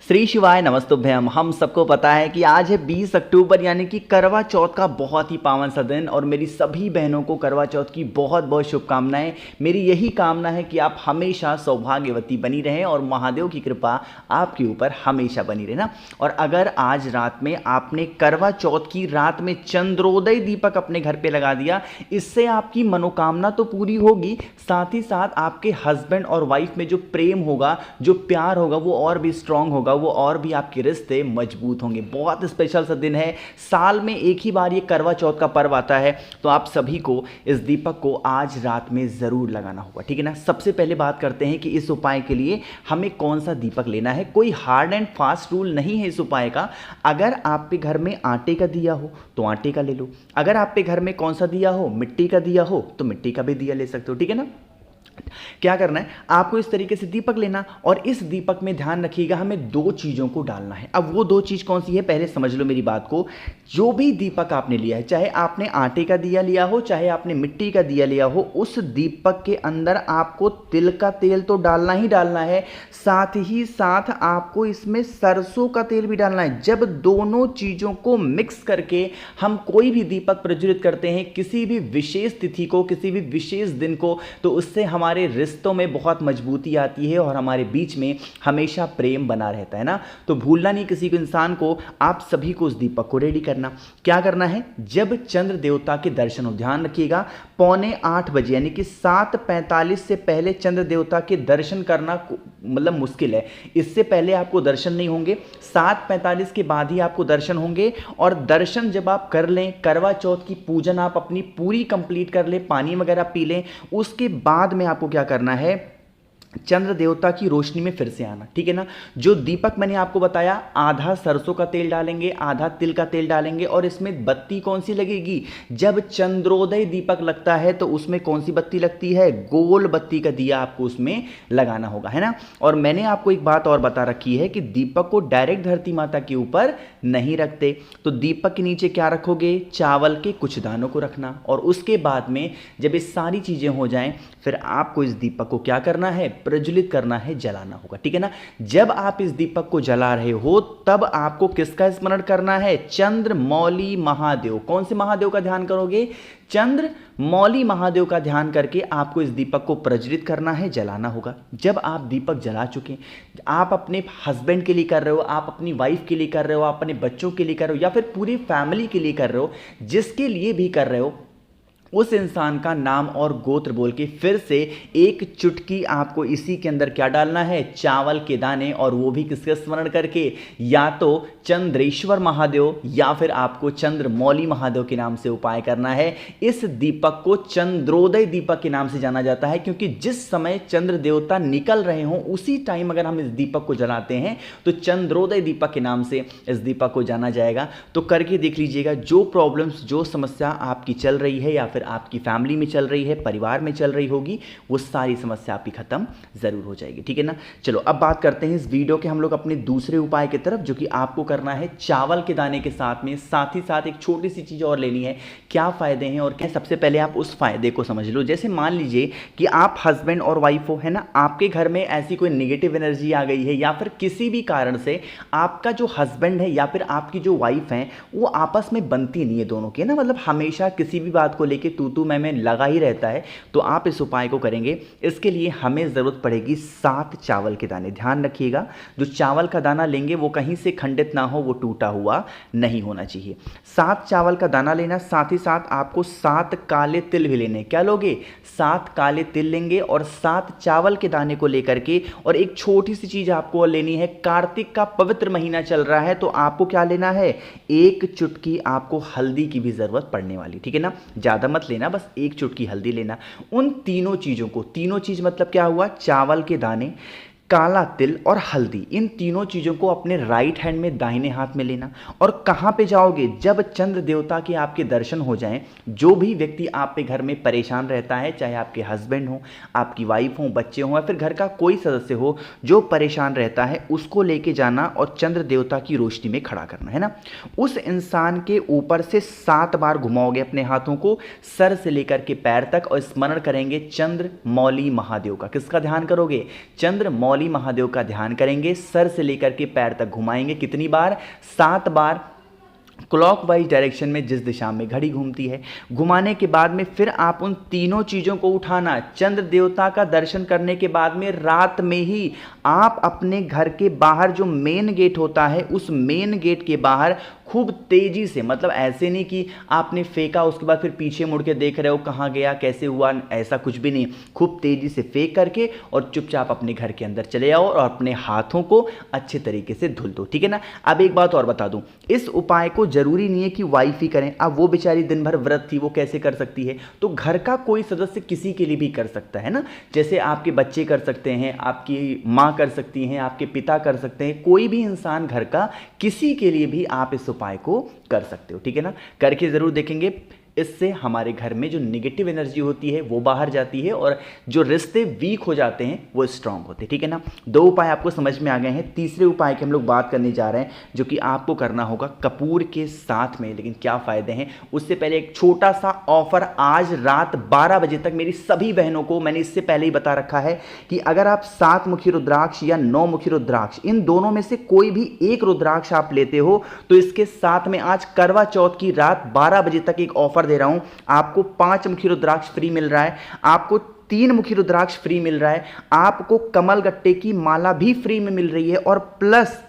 श्री शिवाय नमस्तुभ्यम। हम सबको पता है कि आज है 20 अक्टूबर यानी कि करवा चौथ का बहुत ही पावन सा दिन और मेरी सभी बहनों को करवा चौथ की बहुत बहुत शुभकामनाएं। मेरी यही कामना है कि आप हमेशा सौभाग्यवती बनी रहें और महादेव की कृपा आपके ऊपर हमेशा बनी रहे ना। और अगर आज रात में आपने करवा चौथ की रात में चंद्रोदय दीपक अपने घर पे लगा दिया, इससे आपकी मनोकामना तो पूरी होगी, साथ ही साथ आपके हस्बैंड और वाइफ में जो प्रेम होगा, जो प्यार होगा, वो और भी स्ट्रांग होगा, वो और भी आपके रिश्ते मजबूत होंगे। बहुत स्पेशल सा दिन है, साल में एक ही बार ये करवा चौथ का पर्व आता है, तो आप सभी को इस दीपक को आज रात में ज़रूर लगाना होगा, ठीक है ना। सबसे पहले बात करते हैं कि इस उपाय के लिए हमें कौन सा दीपक लेना है। कोई हार्ड एंड फास्ट रूल नहीं है इस उपाय का। अगर आपके घर में आटे का दिया हो तो आटे का ले लो, अगर आपके घर में कौन सा दिया हो, मिट्टी का दिया हो, तो मिट्टी का भी दिया ले सकते हो, ठीक है ना। क्या करना है आपको, इस तरीके से दीपक लेना और इस दीपक में ध्यान रखिएगा हमें दो चीज़ों को डालना है। अब वो दो चीज़ कौन सी है, पहले समझ लो मेरी बात को। जो भी दीपक आपने लिया है, चाहे आपने आटे का दिया लिया हो, चाहे आपने मिट्टी का दिया लिया हो, उस दीपक के अंदर आपको तिल का तेल तो डालना ही डालना है, साथ ही साथ आपको इसमें सरसों का तेल भी डालना है। जब दोनों चीज़ों को मिक्स करके हम कोई भी दीपक प्रज्वलित करते हैं किसी भी विशेष तिथि को, किसी भी विशेष दिन को, तो उससे हमारे रिश्तों में बहुत मजबूती आती है और हमारे बीच में हमेशा प्रेम बना रहता है ना। तो भूलना नहीं किसी को, इंसान को, आप सभी को उस दीपक को रेडी करना। क्या करना है, जब चंद्र देवता के दर्शन हो, ध्यान रखिएगा 7:45 बजे यानी कि 7:45 से पहले चंद्र देवता के दर्शन करना मतलब मुश्किल है, इससे पहले आपको दर्शन नहीं होंगे। 7:45 के बाद ही आपको दर्शन होंगे और दर्शन जब आप कर लें, करवा चौथ की पूजन आप अपनी पूरी कंप्लीट कर लें, पानी वगैरह पी लें, उसके बाद में आपको क्या करना है, चंद्र देवता की रोशनी में फिर से आना, ठीक है ना। जो दीपक मैंने आपको बताया, आधा सरसों का तेल डालेंगे, आधा तिल का तेल डालेंगे और इसमें बत्ती कौन सी लगेगी, जब चंद्रोदय दीपक लगता है तो उसमें कौन सी बत्ती लगती है, गोल बत्ती का दिया आपको उसमें लगाना होगा, है ना। और मैंने आपको एक बात और बता रखी है कि दीपक को डायरेक्ट धरती माता के ऊपर नहीं रखते, तो दीपक के नीचे क्या रखोगे, चावल के कुछ दानों को रखना। और उसके बाद में जब ये सारी चीजें हो जाएं, फिर आपको इस दीपक को क्या करना है, प्रज्वलित करना है, जलाना होगा, ठीक है ना। जब आप इस दीपक को जला रहे हो तब आपको किसका स्मरण करना है, चंद्र मौली महादेव। कौन से महादेव का ध्यान करोगे, चंद्र मौली महादेव का ध्यान करके आपको इस दीपक को प्रज्वलित करना है, जलाना होगा। जब आप दीपक जला चुके, आप अपने हस्बैंड के लिए कर रहे हो, आप अपनी वाइफ के लिए कर रहे हो, आप अपने बच्चों के लिए कर रहे हो, या फिर पूरी फैमिली के लिए कर रहे हो, जिसके लिए भी कर रहे हो, उस इंसान का नाम और गोत्र बोल के फिर से एक चुटकी आपको इसी के अंदर क्या डालना है, चावल के दाने, और वो भी किसका स्मरण करके, या तो चंद्रेश्वर महादेव या फिर आपको चंद्र मौली महादेव के नाम से उपाय करना है। इस दीपक को चंद्रोदय दीपक के नाम से जाना जाता है, क्योंकि जिस समय चंद्र देवता निकल रहे हों उसी टाइम अगर हम इस दीपक को जलाते हैं तो चंद्रोदय दीपक के नाम से इस दीपक को जाना जाएगा। तो करके देख लीजिएगा, जो प्रॉब्लम्स, जो समस्या आपकी चल रही है या फिर आपकी फैमिली में चल रही है, परिवार में चल रही होगी, वो सारी समस्या आपकी खत्म जरूर हो जाएगी, ठीक है ना। चलो अब बात करते हैं इस वीडियो के हम लोग अपने दूसरे उपाय की तरफ, जो कि आपको करना है चावल के दाने के साथ में, साथ ही साथ एक छोटी सी चीज और लेनी है। क्या फायदे हैं और क्या, सबसे पहले आप उस फायदे को समझ लो। जैसे मान लीजिए कि आप हस्बैंड और वाइफ हो, है ना, आपके घर में ऐसी कोई नेगेटिव एनर्जी आ गई है या फिर किसी भी कारण से आपका जो हस्बैंड है या फिर आपकी जो वाइफ है वो आपस में बनती नहीं है दोनों की, है ना, मतलब हमेशा किसी भी बात को लेके तू मैं लगा ही रहता है, तो आप इस उपाय को करेंगे। इसके लिए हमें जरूरत पड़ेगी 7 चावल के दाने। ध्यान रखिएगा, जो चावल का दाना लेंगे वो कहीं से खंडित ना हो, वो टूटा हुआ नहीं होना चाहिए। 7 चावल का दाना लेना, साथ ही साथ आपको 7 काले तिल भी लेने। क्या लोगे, 7 काले तिल लेंगे और 7 चावल के दाने को लेकर के, और एक छोटी सी चीज आपको लेनी है। कार्तिक का पवित्र महीना चल रहा है, तो आपको क्या लेना है, एक चुटकी आपको हल्दी की भी जरूरत पड़ने वाली, ठीक है ना, ज्यादा मत लेना, बस एक चुटकी हल्दी लेना। उन तीनों चीजों को, तीनों चीज मतलब क्या हुआ, चावल के दाने, काला तिल और हल्दी, इन तीनों चीज़ों को अपने राइट हैंड में दाहिने हाथ में लेना। और कहाँ पे जाओगे, जब चंद्र देवता के आपके दर्शन हो जाएं, जो भी व्यक्ति आप पे घर में परेशान रहता है, चाहे आपके हस्बैंड हो, आपकी वाइफ हो, बच्चे हो, या फिर घर का कोई सदस्य हो जो परेशान रहता है, उसको लेके जाना और चंद्र देवता की रोशनी में खड़ा करना, है ना। उस इंसान के ऊपर से 7 बार घुमाओगे अपने हाथों को, सर से लेकर के पैर तक, और स्मरण करेंगे चंद्र मौली महादेव का। किसका ध्यान करोगे, चंद्र मौली महादेव का ध्यान करेंगे, सर से लेकर के पैर तक घुमाएंगे। कितनी बार? 7 बार क्लॉकवाइज डायरेक्शन में, जिस दिशा में घड़ी घूमती है। घुमाने के बाद में फिर आप उन तीनों चीज़ों को उठाना। चंद्र देवता का दर्शन करने के बाद में रात में ही आप अपने घर के बाहर जो मेन गेट होता है, उस मेन गेट के बाहर खूब तेजी से, मतलब ऐसे नहीं कि आपने फेंका उसके बाद फिर पीछे मुड़ के देख रहे हो कहाँ गया कैसे हुआ, ऐसा कुछ भी नहीं। खूब तेजी से फेंक करके और चुपचाप अपने घर के अंदर चले आओ और अपने हाथों को अच्छे तरीके से धुल दो, ठीक है ना। अब एक बात और बता दूं, इस उपाय को जरूरी नहीं है कि वाइफ ही करें। अब वो बेचारी दिन भर व्रत थी, वो कैसे कर सकती है? तो घर का कोई सदस्य किसी के लिए भी कर सकता है ना। जैसे आपके बच्चे कर सकते हैं, आपकी माँ कर सकती हैं, आपके पिता कर सकते हैं, कोई भी इंसान घर का किसी के लिए भी आप इस उपाय को कर सकते हो, ठीक है ना। करके जरूर देखेंगे। इससे हमारे घर में जो नेगेटिव एनर्जी होती है वो बाहर जाती है और जो रिश्ते वीक हो जाते हैं वो स्ट्रांग होते हैं, ठीक है ना। 2 उपाय आपको समझ में आ गए हैं। तीसरे उपाय की हम लोग बात करने जा रहे हैं, जो कि आपको करना होगा कपूर के साथ में। लेकिन क्या फ़ायदे हैं उससे पहले एक छोटा सा ऑफर। आज रात 12 बजे तक मेरी सभी बहनों को मैंने इससे पहले ही बता रखा है कि अगर आप 7 मुखी रुद्राक्ष या 9 मुखी रुद्राक्ष, इन दोनों में से कोई भी एक रुद्राक्ष आप लेते हो तो इसके साथ में आज करवा चौथ की रात 12 बजे तक एक ऑफर दे रहा हूं। आपको 5 मुखी रुद्राक्ष फ्री मिल रहा है, आपको 3 मुखी रुद्राक्ष फ्री मिल रहा है, आपको कमल गट्टे की माला भी फ्री में मिल रही है और प्लस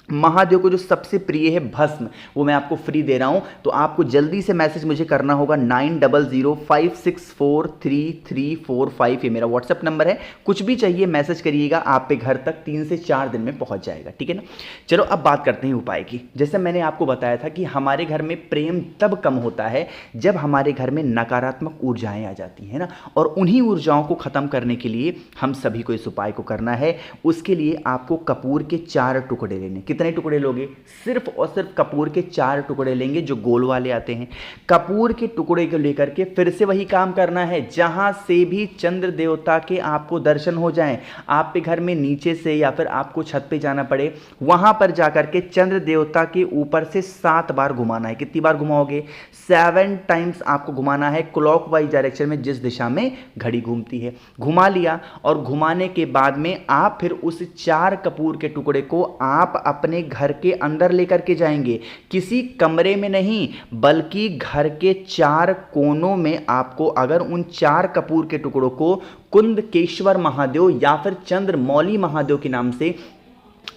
महादेव को जो सबसे प्रिय है भस्म, वो मैं आपको फ्री दे रहा हूं। तो आपको जल्दी से मैसेज मुझे करना होगा 9005643345। ये मेरा व्हाट्सएप नंबर है। कुछ भी चाहिए मैसेज करिएगा, आप पे घर तक 3 से 4 दिन में पहुंच जाएगा, ठीक है ना। चलो अब बात करते हैं उपाय की। जैसे मैंने आपको बताया था कि हमारे घर में प्रेम तब कम होता है जब हमारे घर में नकारात्मक ऊर्जाएं आ जाती हैं ना, और उन्हीं ऊर्जाओं को खत्म करने के लिए हम सभी को इस उपाय को करना है। उसके लिए आपको कपूर के 4 टुकड़े लेने। कितने टुकड़े लोगे? सिर्फ और सिर्फ कपूर के 4 टुकड़े लेंगे, जो गोल वाले आते हैं। कपूर के टुकड़े को लेकर के फिर से वही काम करना है, जहां से भी चंद्र देवता के आपको दर्शन हो जाएं, आप पे घर में नीचे से या फिर आपको छत पे जाना पड़े, वहां पर जाकर के चंद्र देवता के ऊपर से 7 बार घुमाना है। कितनी बार घुमाओगे? 7 टाइम्स आपको घुमाना है, क्लॉकवाइज डायरेक्शन में, जिस दिशा में घड़ी घूमती है। घुमा लिया और घुमाने के बाद में आप फिर उस 4 कपूर के टुकड़े को आप अपने घर के अंदर लेकर के जाएंगे। किसी कमरे में नहीं, बल्कि घर के 4 कोनों में आपको अगर उन 4 कपूर के टुकड़ों को कुंदकेश्वर महादेव या फिर चंद्र मौली महादेव के नाम से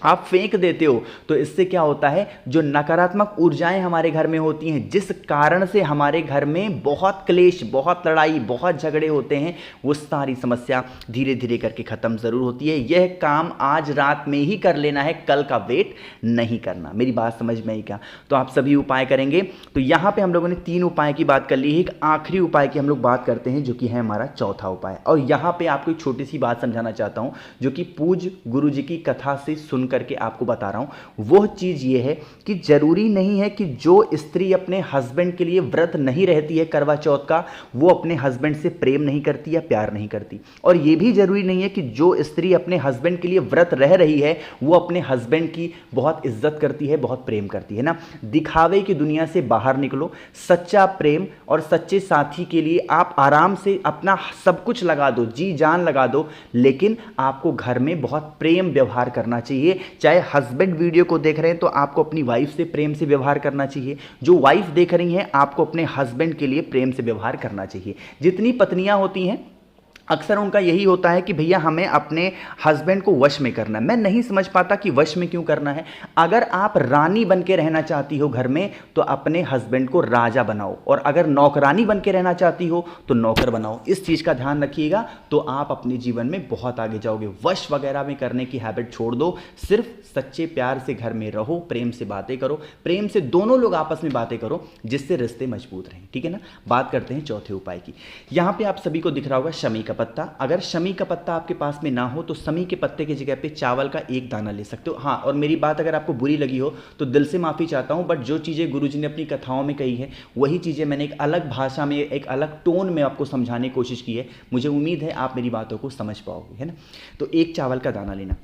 आप फेंक देते हो, तो इससे क्या होता है, जो नकारात्मक ऊर्जाएं हमारे घर में होती हैं, जिस कारण से हमारे घर में बहुत क्लेश, बहुत लड़ाई, बहुत झगड़े होते हैं, वो सारी समस्या धीरे धीरे करके खत्म जरूर होती है। यह काम आज रात में ही कर लेना है, कल का वेट नहीं करना। मेरी बात समझ में आई क्या? तो आप सभी उपाय करेंगे। तो यहाँ पे हम लोगों ने 3 उपाय की बात कर ली है। एक आखिरी उपाय की हम लोग बात करते हैं, जो कि है हमारा चौथा उपाय। और यहाँ पे आपको एक छोटी सी बात समझाना चाहता हूँ, जो कि पूज्य गुरु जी की कथा से सुन करके आपको बता रहा हूं। वह चीज ये है कि जरूरी नहीं है कि जो स्त्री अपने हस्बैंड के लिए व्रत नहीं रहती है करवा चौथ का, वो अपने हस्बैंड से प्रेम नहीं करती या प्यार नहीं करती। और यह भी जरूरी नहीं है कि जो स्त्री अपने हस्बैंड के लिए व्रत रह रही है वो अपने हस्बैंड की बहुत इज्जत करती है, बहुत प्रेम करती है ना। दिखावे की दुनिया से बाहर निकलो। सच्चा प्रेम और सच्चे साथी के लिए आप आराम से अपना सब कुछ लगा दो, जी जान लगा दो, लेकिन आपको घर में बहुत प्रेम व्यवहार करना चाहिए। चाहे हस्बैंड वीडियो को देख रहे हैं तो आपको अपनी वाइफ से प्रेम से व्यवहार करना चाहिए, जो वाइफ देख रही हैं आपको अपने हस्बैंड के लिए प्रेम से व्यवहार करना चाहिए। जितनी पत्नियां होती हैं अक्सर उनका यही होता है कि भैया हमें अपने हस्बैंड को वश में करना है। मैं नहीं समझ पाता कि वश में क्यों करना है। अगर आप रानी बन के रहना चाहती हो घर में तो अपने हस्बैंड को राजा बनाओ, और अगर नौकरानी बन के रहना चाहती हो तो नौकर बनाओ। इस चीज़ का ध्यान रखिएगा तो आप अपने जीवन में बहुत आगे जाओगे। वश वगैरह में करने की हैबिट छोड़ दो। सिर्फ सच्चे प्यार से घर में रहो, प्रेम से बातें करो, प्रेम से दोनों लोग आपस में बातें करो, जिससे रिश्ते मजबूत रहें, ठीक है ना। बात करते हैं चौथे उपाय की। यहाँ पे आप सभी को दिख रहा होगा शमी का पत्ता। अगर शमी का पत्ता आपके पास में ना हो तो शमी के पत्ते की जगह पे चावल का 1 दाना ले सकते हो। हाँ, और मेरी बात अगर आपको बुरी लगी हो तो दिल से माफ़ी चाहता हूँ, बट जो चीज़ें गुरुजी ने अपनी कथाओं में कही है वही चीज़ें मैंने एक अलग भाषा में, एक अलग टोन में आपको समझाने की कोशिश की है। मुझे उम्मीद है आप मेरी बातों को समझ पाओगे, है ना। तो 1 चावल का दाना लेना।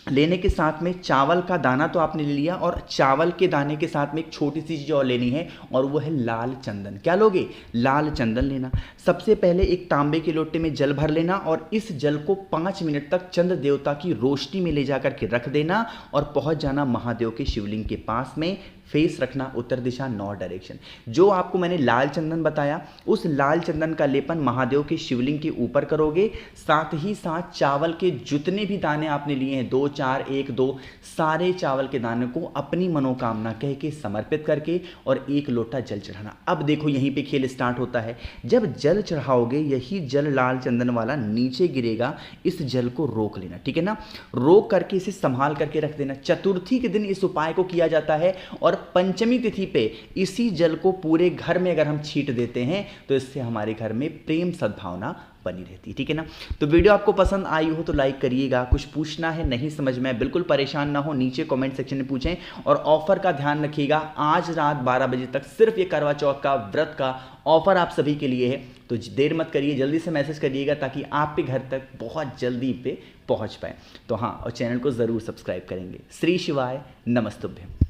लेने के साथ में चावल का दाना तो आपने ले लिया, और चावल के दाने के साथ में एक छोटी सी चीज़ और लेनी है, और वो है लाल चंदन। क्या लोगे? लाल चंदन लेना। सबसे पहले एक तांबे के लोटे में जल भर लेना, और इस जल को 5 मिनट तक चंद्र देवता की रोशनी में ले जाकर के रख देना, और पहुंच जाना महादेव के शिवलिंग के पास में। फेस रखना उत्तर दिशा, नॉर्थ डायरेक्शन। जो आपको मैंने लाल चंदन बताया, उस लाल चंदन का लेपन महादेव के शिवलिंग के ऊपर करोगे। साथ ही साथ चावल के जितने भी दाने आपने लिए हैं, 2 4 1 2, सारे चावल के दाने को अपनी मनोकामना कह के समर्पित करके और 1 लोटा जल चढ़ाना। अब देखो यहीं पे खेल स्टार्ट होता है। जब जल चढ़ाओगे, यही जल लाल चंदन वाला नीचे गिरेगा, इस जल को रोक लेना, ठीक है ना। रोक करके इसे संभाल करके रख देना। चतुर्थी के दिन इस उपाय को किया जाता है, और पंचमी तिथि पे इसी जल को पूरे घर में अगर हम छींट देते हैं तो इससे हमारे घर में प्रेम सद्भावना बनी रहती है, ठीक है ना। तो वीडियो आपको पसंद आई हो तो लाइक करिएगा। कुछ पूछना है, नहीं समझ में, बिल्कुल परेशान ना हो, नीचे कमेंट सेक्शन में पूछें। और ऑफर का ध्यान रखिएगा, आज रात 12 बजे तक सिर्फ ये करवा चौथ का व्रत का ऑफर आप सभी के लिए है। तो देर मत करिए, जल्दी से मैसेज करिएगा ताकि आपके घर तक बहुत जल्दी पे पहुंच पाए। तो हाँ, और चैनल को ज़रूर सब्सक्राइब करेंगे। श्री शिवाय नमस्तुभ्यम।